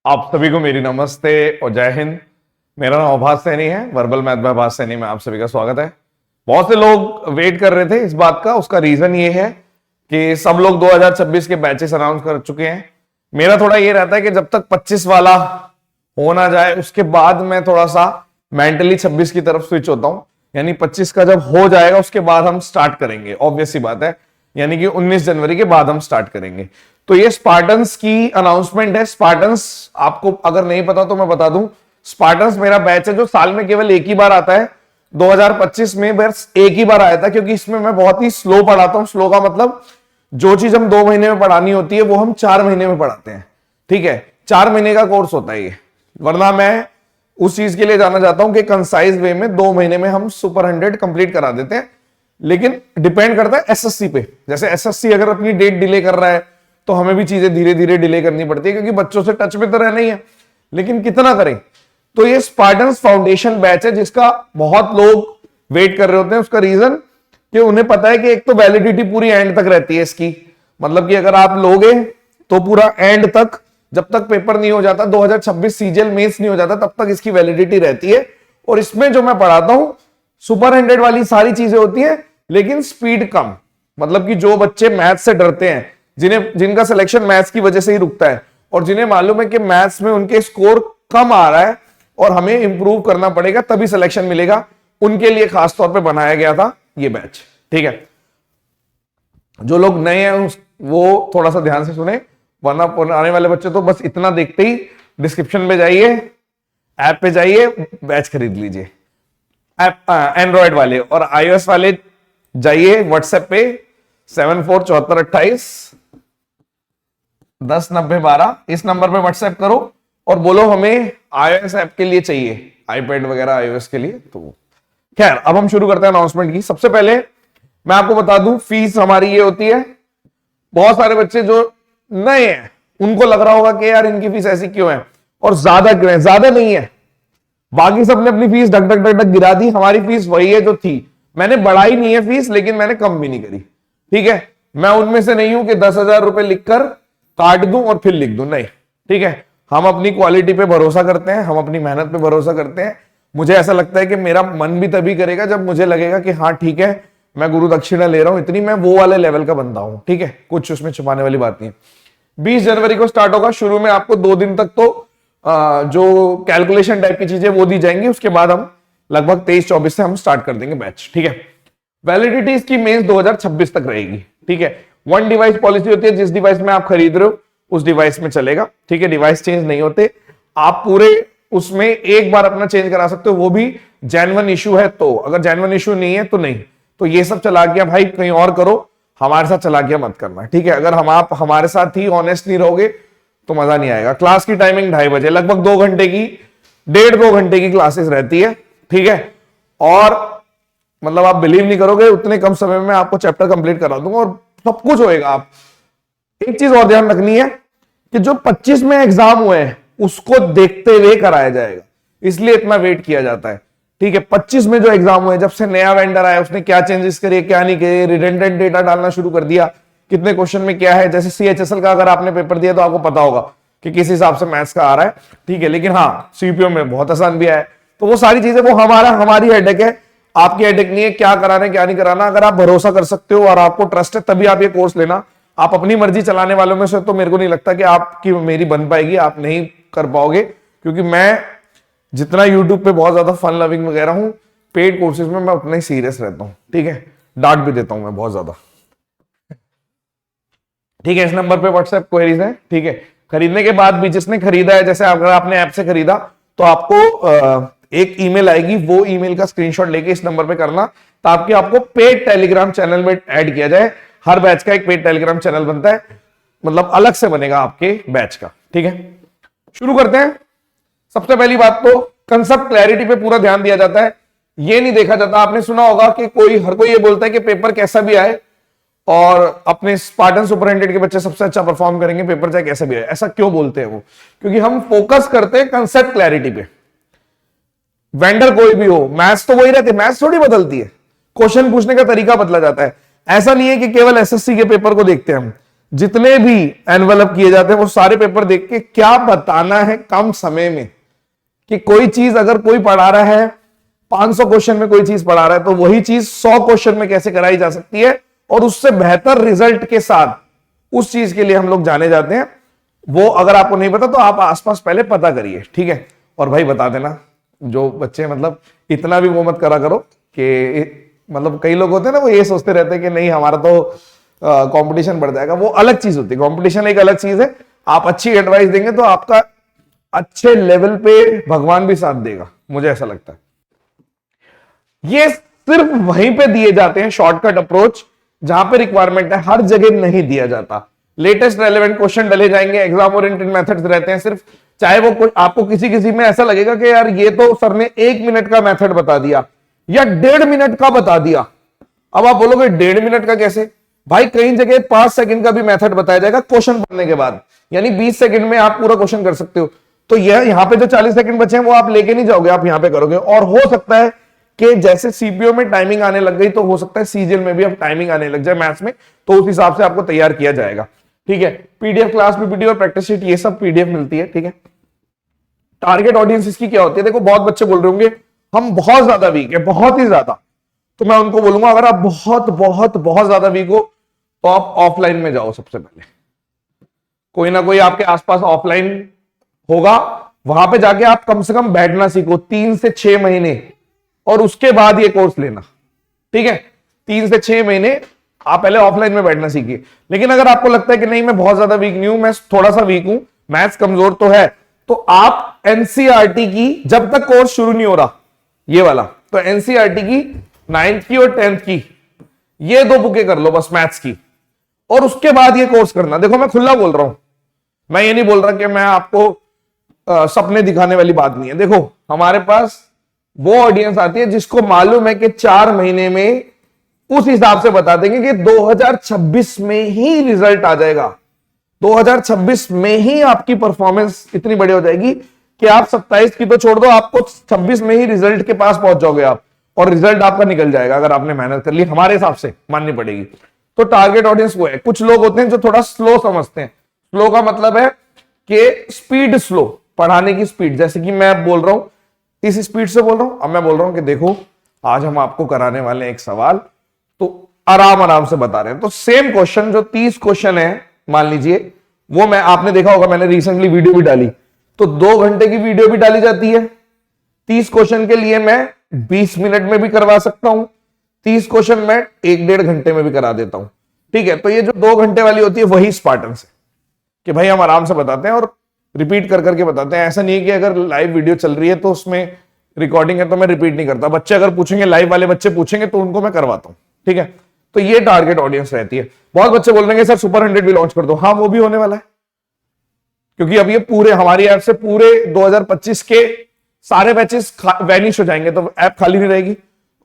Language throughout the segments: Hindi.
आप सभी को मेरी नमस्ते और जय हिंद। मेरा नाम आभास सैनी है, वर्बल मैथ बाय आभास सैनी में आप सभी का स्वागत है। बहुत से लोग वेट कर रहे थे इस बात का। उसका रीजन ये है कि सब लोग 2026 के बैचेस अनाउंस कर चुके हैं। मेरा थोड़ा ये रहता है कि जब तक 25 वाला हो ना जाए उसके बाद मैं थोड़ा सा मेंटली 26 की तरफ स्विच होता हूं। यानी 25 का जब हो जाएगा उसके बाद हम स्टार्ट करेंगे, ऑब्वियस सी बात है। यानी कि 19 जनवरी के बाद हम स्टार्ट करेंगे। तो ये स्पार्टन्स की अनाउंसमेंट है। स्पार्टन्स आपको अगर नहीं पता तो मैं बता दूं, स्पार्टन्स मेरा बैच है जो साल में केवल एक ही बार आता है। 2025 में बस एक ही बार आया था, क्योंकि इसमें मैं बहुत ही स्लो पढ़ाता हूं। स्लो का मतलब जो चीज हम 2 महीने में पढ़ानी होती है वो हम 4 महीने में पढ़ाते हैं। ठीक है, 4 महीने का कोर्स होता है ये। वरना मैं उस चीज के लिए जाना चाहता हूं कि कंसाइज वे में 2 महीने में हम सुपर 100 कंप्लीट करा देते हैं। लेकिन डिपेंड करता है एसएससी पे। जैसे एसएससी अगर अपनी डेट डिले कर रहा है तो हमें भी चीजें धीरे धीरे डिले करनी पड़ती है, क्योंकि बच्चों से टच में तो रहना ही है, लेकिन कितना करें। तो ये स्पार्टन्स फाउंडेशन बैच है जिसका बहुत लोग वेट कर रहे होते हैं। उसका रीजन कि उन्हें पता है कि एक तो वैलिडिटी पूरी एंड तक रहती है इसकी। मतलब कि अगर आप लोगे तो पूरा एंड तक, जब तक पेपर नहीं हो जाता 2026 सीजीएल मेंस नहीं हो जाता तब तक इसकी वैलिडिटी रहती है। और इसमें जो मैं पढ़ाता हूं सुपर 100 वाली सारी चीजें होती हैं, लेकिन स्पीड कम। मतलब कि जो बच्चे मैथ से डरते हैं, जिनका सिलेक्शन मैथ्स की वजह से ही रुकता है, और जिन्हें मालूम है कि मैथ्स में उनके स्कोर कम आ रहा है और हमें इंप्रूव करना पड़ेगा तभी सिलेक्शन मिलेगा, उनके लिए खास तौर पे बनाया गया था ये बैच। ठीक है, जो लोग नए हैं वो थोड़ा सा ध्यान से सुने, वरना आने वाले बच्चे तो बस इतना देखते ही डिस्क्रिप्शन पे जाइए, ऐप पे जाइए, बैच खरीद लीजिए। एंड्रॉयड वाले और आईओएस वाले जाइए व्हाट्सएप पे 747428109012 इस नंबर पे व्हाट्सएप करो और बोलो हमें आईओएस ऐप के लिए चाहिए, आईपैड वगैरह आईओएस के लिए। तो खैर अब हम शुरू करते हैं अनाउंसमेंट की। सबसे पहले मैं आपको बता दूं फीस हमारी ये होती है। बहुत सारे बच्चे जो नए हैं उनको लग रहा होगा कि यार इनकी फीस ऐसी क्यों है और ज्यादा क्यों है। ज्यादा नहीं है, बाकी सबने अपनी फीस ढक ढक ढक ढक गिरा दी। हमारी फीस वही है जो थी। मैंने बढ़ाई नहीं है फीस, लेकिन मैंने कम भी नहीं करी। ठीक है, मैं उनमें से नहीं हूं कि 10,000 रुपए लिखकर काट दूं और फिर लिख दूं, नहीं। ठीक है, हम अपनी क्वालिटी पे भरोसा करते हैं, हम अपनी मेहनत पे भरोसा करते हैं। मुझे ऐसा लगता है कि मेरा मन भी तभी करेगा जब मुझे लगेगा कि हाँ ठीक है, मैं गुरु दक्षिणा ले रहा हूं इतनी, मैं वो वाले लेवल का बंदा हूं। ठीक है, कुछ उसमें छुपाने वाली बात नहीं है। 20 जनवरी को स्टार्ट होगा। शुरू में आपको 2 दिन तक तो जो कैलकुलेशन टाइप की चीजें वो दी जाएंगी। उसके बाद हम लगभग 23-24 से हम स्टार्ट कर देंगे बैच। ठीक है, वैलिडिटी इसकी मेंस 2026 तक रहेगी। ठीक है, 1 डिवाइस पॉलिसी होती है। जिस डिवाइस में आप खरीद रहे हो उस डिवाइस में चलेगा। ठीक है, डिवाइस चेंज नहीं होते। आप पूरे उसमें एक बार अपना चेंज करा सकते हो, वो भी जेन्युइन इशू है तो। अगर जेन्युइन इशू नहीं है तो नहीं। तो ये सब चला गया भाई कहीं और करो, हमारे साथ चला गया मत करना। ठीक है, अगर आप हमारे साथ ही ऑनेस्ट नहीं रहोगे तो मजा नहीं आएगा। क्लास की टाइमिंग 2:30 बजे, लगभग 2 घंटे की, 1.5-2 घंटे की क्लासेस रहती है। ठीक है, और मतलब आप बिलीव नहीं करोगे उतने कम समय में आपको चैप्टर कंप्लीट करा दूंगा और सब कुछ होएगा। आप एक चीज और ध्यान रखनी है कि जो 25 में एग्जाम हुए हैं उसको देखते हुए कराया जाएगा, इसलिए इतना वेट किया जाता है। ठीक है, 25 में जो एग्जाम हुए, जब से नया वेंडर आया उसने क्या चेंजेस करे क्या नहीं करे, रिडंडेंट डेटा डालना शुरू कर दिया, कितने क्वेश्चन में क्या है। जैसे सीएचएसएल का अगर आपने पेपर दिया तो आपको पता होगा कि किस हिसाब से मैथ्स का आ रहा है। ठीक है, लेकिन हाँ सीपीओ में बहुत आसान भी आया है। तो वो सारी चीजें वो हमारी हेडेक है, आपकी हेडेक नहीं है। क्या कराना है क्या नहीं कराना, अगर आप भरोसा कर सकते हो और आपको ट्रस्ट है तभी आप ये कोर्स लेना। आप अपनी मर्जी चलाने वालों में से तो मेरे को नहीं लगता कि आपकी मेरी बन पाएगी, आप नहीं कर पाओगे। क्योंकि मैं जितना यूट्यूब पे बहुत ज्यादा फन लविंग वगैरह हूं, पेड कोर्सेज में मैं उतना ही सीरियस रहता हूं। ठीक है, डांट भी देता हूं मैं बहुत ज्यादा। ठीक है, इस नंबर पे व्हाट्सएप क्वेरीज है। ठीक है, खरीदने के बाद भी जिसने खरीदा है, जैसे अगर आपने ऐप से खरीदा तो आपको एक ईमेल आएगी, वो ईमेल का स्क्रीनशॉट लेके इस नंबर पे करना ताकि आपको पेड टेलीग्राम चैनल में ऐड किया जाए। हर बैच का एक पेड टेलीग्राम चैनल बनता है, मतलब अलग से बनेगा आपके बैच का। ठीक है, शुरू करते हैं। सबसे पहली बात तो कंसेप्ट क्लैरिटी पे पूरा ध्यान दिया जाता है। ये नहीं देखा जाता, आपने सुना होगा कि हर कोई ये बोलता है कि पेपर कैसा भी आए और अपने स्पार्टन सुपर 100 के बच्चे सबसे अच्छा परफॉर्म करेंगे पेपर चाहे कैसे भी आए। ऐसा क्यों बोलते हैं वो? क्योंकि हम फोकस करते हैं कंसेप्ट क्लैरिटी पे। वेंडर कोई भी हो, मैथ्स तो वही रहती है, मैथ्स थोड़ी बदलती है, क्वेश्चन पूछने का तरीका बदला जाता है। ऐसा नहीं है कि केवल एसएससी के पेपर को देखते हैं हम। जितने भी एनवलप किए जाते हैं वो सारे पेपर देख के क्या बताना है कम समय में, कि कोई चीज अगर कोई पढ़ा रहा है 500 क्वेश्चन में कोई चीज पढ़ा रहा है तो वही चीज 100 क्वेश्चन में कैसे कराई जा सकती है और उससे बेहतर रिजल्ट के साथ, उस चीज के लिए हम लोग जाने जाते हैं। वो अगर आपको नहीं पता तो आप आसपास पहले पता करिए, ठीक है। और भाई बता देना जो बच्चे, मतलब इतना भी वो मत करा करो कि मतलब कई लोग होते हैं ना वो ये सोचते रहते हैं कि नहीं हमारा तो कंपटीशन बढ़ जाएगा। वो अलग चीज होती है, कंपटीशन एक अलग चीज है। आप अच्छी एडवाइस देंगे तो आपका अच्छे लेवल पे भगवान भी साथ देगा, मुझे ऐसा लगता है। ये सिर्फ वहीं पे दिए जाते हैं शॉर्टकट अप्रोच, जहां पे रिक्वायरमेंट है, हर जगह नहीं दिया जाता। लेटेस्ट रेलेवेंट क्वेश्चन डले जाएंगे, एग्जाम ओरिएंटेड मेथड्स रहते हैं सिर्फ, चाहे वो आपको किसी किसी में ऐसा लगेगा कि यार ये तो सर ने 1 मिनट का मेथड बता दिया या 1.5 मिनट का बता दिया। अब आप बोलोगे 1.5 मिनट का कैसे? भाई कई जगह 5 सेकंड का भी मेथड बताया जाएगा क्वेश्चन पढ़ने के बाद, यानी 20 सेकंड में आप पूरा क्वेश्चन कर सकते हो। तो यह यहां पे जो 40 सेकंड बचे हैं वो आप लेके नहीं जाओगे, आप यहां पे करोगे। और हो सकता है कि जैसे सीपीओ में टाइमिंग आने लग गई तो हो सकता है सीजीएल में भी अब टाइमिंग आने लग जाए मैथ्स में, तो उस हिसाब से आपको तैयार किया जाएगा, ठीक है। पीडीएफ क्लास पीपीटी और प्रैक्टिस शीट ये सब पीडीएफ मिलती है, ठीक है। टारगेट ऑडियंस इसकी क्या होती है? देखो बहुत बच्चे बोल रहे होंगे हम बहुत ज्यादा वीक है, बहुत ही ज्यादा, तो मैं उनको बोलूंगा अगर आप बहुत बहुत बहुत ज्यादा वीक हो तो आप ऑफलाइन में जाओ। सबसे पहले कोई ना कोई आपके आसपास ऑफलाइन होगा, वहां पे जाके आप कम से कम बैठना सीखो 3 से 6 महीने, और उसके बाद ये कोर्स लेना, ठीक है। 3 से 6 महीने आप पहले ऑफलाइन में बैठना सीखिए। लेकिन अगर आपको लगता है कि नहीं मैं बहुत ज्यादा वीक नहीं हूं, मैं थोड़ा सा वीक हूं, मैथ्स कमजोर तो है, तो आप एनसीईआरटी की, जब तक कोर्स शुरू नहीं हो रहा ये वाला, तो एनसीईआरटी की 9th की और 10th की ये 2 बुकें कर लो बस मैथ्स की, और उसके बाद ये कोर्स करना। देखो मैं खुला बोल रहा हूं, मैं ये नहीं बोल रहा कि मैं आपको सपने दिखाने वाली बात नहीं है। देखो हमारे पास वो ऑडियंस आती है जिसको मालूम है कि 4 महीने में उस हिसाब से बता देंगे कि 2026 में ही रिजल्ट आ जाएगा, 2026 में ही आपकी परफॉर्मेंस इतनी बड़ी हो जाएगी कि आप 27 की तो छोड़ दो, आपको 26 में ही रिजल्ट के पास पहुंच जाओगे आप, और रिजल्ट आपका निकल जाएगा अगर आपने मेहनत कर ली, हमारे हिसाब से माननी पड़ेगी। तो टारगेट ऑडियंस वो है। कुछ लोग होते हैं जो थोड़ा स्लो समझते हैं, स्लो का मतलब है कि स्पीड स्लो, पढ़ाने की स्पीड, जैसे कि मैं बोल रहा हूं इस स्पीड से बोल रहा हूं। अब मैं बोल रहा हूं कि देखो आज हम आपको कराने वाले हैं एक सवाल, तो आराम आराम से बता रहे हैं। तो सेम क्वेश्चन जो 30 क्वेश्चन है मान लीजिए, वो मैं, आपने देखा होगा मैंने रिसेंटली वीडियो भी डाली, तो 2 घंटे की वीडियो भी डाली जाती है। 30 क्वेश्चन के लिए मैं 20 मिनट में भी करवा सकता हूं, 30 क्वेश्चन मैं 1-1.5 घंटे में भी करा देता हूं, ठीक है। तो ये जो 2 घंटे वाली होती है वही स्पार्टन से, कि भाई हम आराम से बताते हैं और रिपीट कर करके बताते हैं। ऐसा नहीं है कि अगर लाइव वीडियो चल रही है तो उसमें रिकॉर्डिंग है तो मैं रिपीट नहीं करता, बच्चे अगर पूछेंगे, लाइव वाले बच्चे पूछेंगे तो उनको मैं करवाता हूं, ठीक है। तो ये टारगेट ऑडियंस रहती है। बहुत बच्चे बोल रहे हैं सर सुपर 100 भी लॉन्च कर दो, हाँ वो भी होने वाला है, क्योंकि अब ये पूरे हमारी ऐप से पूरे 2025 के सारे बैचेस वैनिश हो जाएंगे, तो ऐप खाली नहीं रहेगी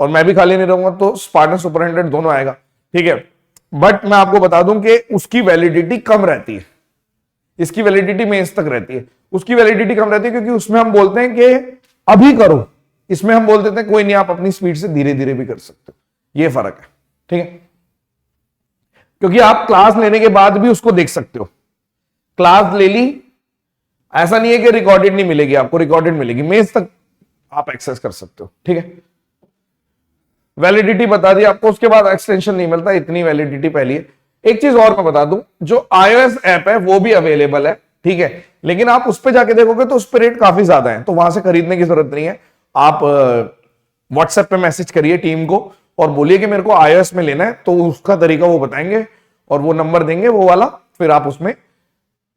और मैं भी खाली नहीं रहूंगा, तो स्पार्टन सुपर 100 दोनों आएगा, ठीक है। बट मैं आपको बता दूं कि उसकी वैलिडिटी कम रहती है, इसकी वैलिडिटी मेंस तक रहती है, उसकी वैलिडिटी कम रहती है, क्योंकि उसमें हम बोलते हैं कि अभी करो, इसमें हम बोल देते हैं कोई नहीं आप अपनी स्पीड से धीरे धीरे भी कर सकते हो। ये फर्क है, ठीक है। क्योंकि आप क्लास लेने के बाद भी उसको देख सकते हो, क्लास ले ली, ऐसा नहीं है कि रिकॉर्डेड नहीं मिलेगी, आपको रिकॉर्डेड मिलेगी, मेंस तक आप एक्सेस कर सकते हो, ठीक है। वैलिडिटी बता दी आपको, उसके बाद एक्सटेंशन नहीं मिलता, इतनी वैलिडिटी पहली है। एक चीज और मैं बता दूं, जो iOS ऐप है वो भी अवेलेबल है, ठीक है, लेकिन आप उस पर जाके देखोगे तो उस पर रेट काफी ज्यादा है, तो वहां से खरीदने की जरूरत नहीं है। आप व्हाट्सएप पे मैसेज करिए टीम को और बोलिए कि मेरे को iOS में लेना है, तो उसका तरीका वो बताएंगे और वो नंबर देंगे वो वाला, फिर आप उसमें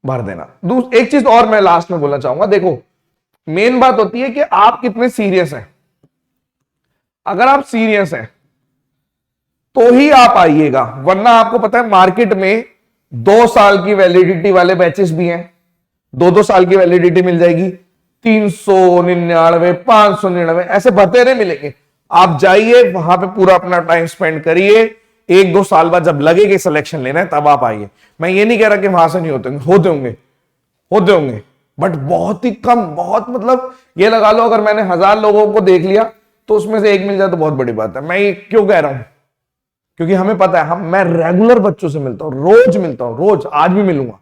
भर देना। एक चीज और मैं लास्ट में बोलना चाहूंगा, देखो मेन बात होती है कि आप कितने सीरियस हैं। अगर आप सीरियस हैं तो ही आप आइएगा, वरना आपको पता है मार्केट में 2 साल की वैलिडिटी वाले बैचेस भी हैं, 2-2 साल की वैलिडिटी मिल जाएगी, 399, 599 ऐसे बतेरे मिलेंगे। आप जाइए वहां पे पूरा अपना टाइम स्पेंड करिए, 1-2 साल बाद जब लगे कि सिलेक्शन लेना है तब आप आइए। मैं ये नहीं कह रहा कि वहां से नहीं होते होंगे, बट बहुत ही कम, बहुत मतलब ये लगा लो अगर मैंने 1000 लोगों को देख लिया तो उसमें से 1 मिल जाए तो बहुत बड़ी बात है। मैं ये क्यों कह रहा हूं, क्योंकि हमें पता है मैं रेगुलर बच्चों से मिलता हूं, रोज मिलता हूं, रोज, आज भी मिलूंगा।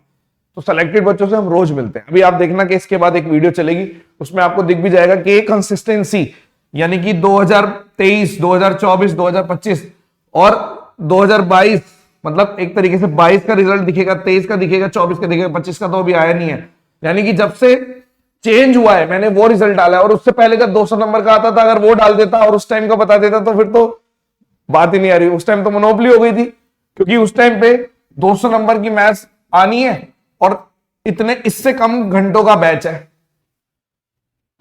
तो सेलेक्टेड बच्चों से हम रोज मिलते हैं। अभी आप देखना कि इसके बाद एक वीडियो चलेगी, उसमें आपको दिख भी जाएगा कि कंसिस्टेंसी, यानी कि 2023, 2024, 2025 और 2022, मतलब एक तरीके से 22 का रिजल्ट दिखेगा, 23 का दिखेगा, 24 का दिखेगा, 25 का तो अभी आया नहीं है। यानी कि जब से चेंज हुआ है मैंने वो रिजल्ट डाला है, और उससे पहले का 200 नंबर का आता था, अगर वो डाल देता और उस टाइम का बता देता तो फिर तो बात ही नहीं आ रही। उस टाइम तो मोनोपोली हो गई थी, क्योंकि उस टाइम पे 200 नंबर की मैथ्स आनी है और इतने इससे कम घंटों का बैच है।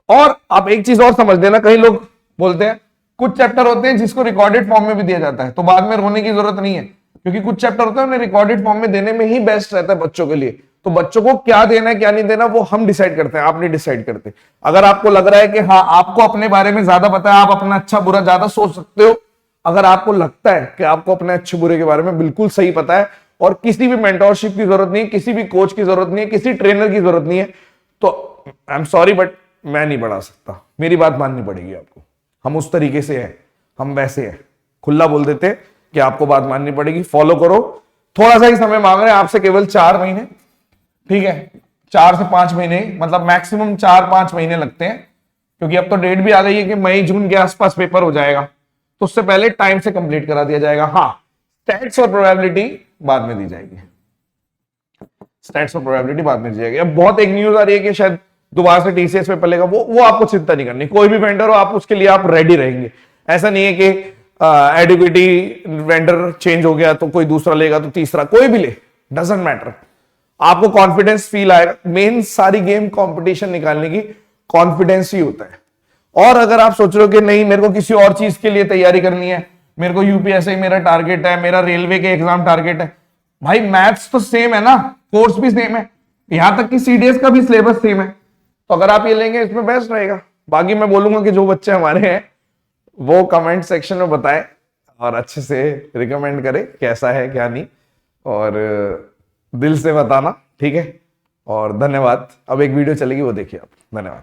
और आप एक चीज और समझ लेना, कई लोग बोलते हैं कुछ चैप्टर होते हैं जिसको रिकॉर्डेड फॉर्म में भी दिया जाता है, तो बाद में रोने की जरूरत नहीं है, क्योंकि कुछ चैप्टर होते हैं उन्हें रिकॉर्डेड फॉर्म में देने में ही बेस्ट रहता है बच्चों के लिए। तो बच्चों को क्या देना है क्या नहीं देना वो हम डिसाइड करते हैं, आप नहीं डिसाइड करते। अगर आपको लग रहा है कि हाँ आपको अपने बारे में ज्यादा पता है, आप अपना अच्छा बुरा ज्यादा सोच सकते हो, अगर आपको लगता है कि आपको अपने अच्छे बुरे के बारे में बिल्कुल सही पता है और किसी भी मेंटोरशिप की जरूरत नहीं है, किसी भी कोच की जरूरत नहीं है, किसी ट्रेनर की जरूरत नहीं है, तो आई एम सॉरी बट मैं नहीं बढ़ा सकता, मेरी बात माननी पड़ेगी आपको। हम उस तरीके से हैं, हम वैसे हैं, खुला बोल देते हैं कि आपको बात माननी पड़ेगी, फॉलो करो। थोड़ा सा ही समय मांग रहे हैं आपसे, केवल 4 महीने, ठीक है, 4 से 5 महीने, मतलब मैक्सिमम 4-5 महीने लगते हैं, क्योंकि अब तो डेट भी आ गई है कि मई जून के आसपास पेपर हो जाएगा, तो उससे पहले टाइम से कंप्लीट करा दिया जाएगा। हाँ, स्टैट्स और प्रोबेबिलिटी बाद में दी जाएगी, स्टैट्स और प्रोबेबिलिटी बाद में दी जाएगी। अब बहुत एक न्यूज आ रही है कि शायद दोबारा से टीसीएस पे पलेगा, वो आपको चिंता नहीं करनी, कोई भी वेंडर हो आप उसके लिए आप रेडी रहेंगे। ऐसा नहीं है कि एडिक्विटी वेंडर चेंज हो गया तो कोई दूसरा लेगा तो तीसरा, कोई भी ले, डजंट मैटर, आपको कॉन्फिडेंस फील आएगा। मेन सारी गेम कंपटीशन निकालने की कॉन्फिडेंस ही होता है। और अगर आप सोच रहे हो कि नहीं मेरे को किसी और चीज के लिए तैयारी करनी है, मेरे को यूपीएससी मेरा टारगेट है, मेरा रेलवे के एग्जाम टारगेट है, भाई मैथ्स तो सेम है ना, कोर्स भी सेम है, यहां तक कि सीडीएस का भी सिलेबस सेम है, तो अगर आप ये लेंगे इसमें बेस्ट रहेगा। बाकी मैं बोलूंगा कि जो बच्चे हमारे हैं वो कमेंट सेक्शन में बताएं और अच्छे से रिकमेंड करें कैसा है क्या नहीं, और दिल से बताना, ठीक है। और धन्यवाद। अब एक वीडियो चलेगी वो देखिए आप। धन्यवाद।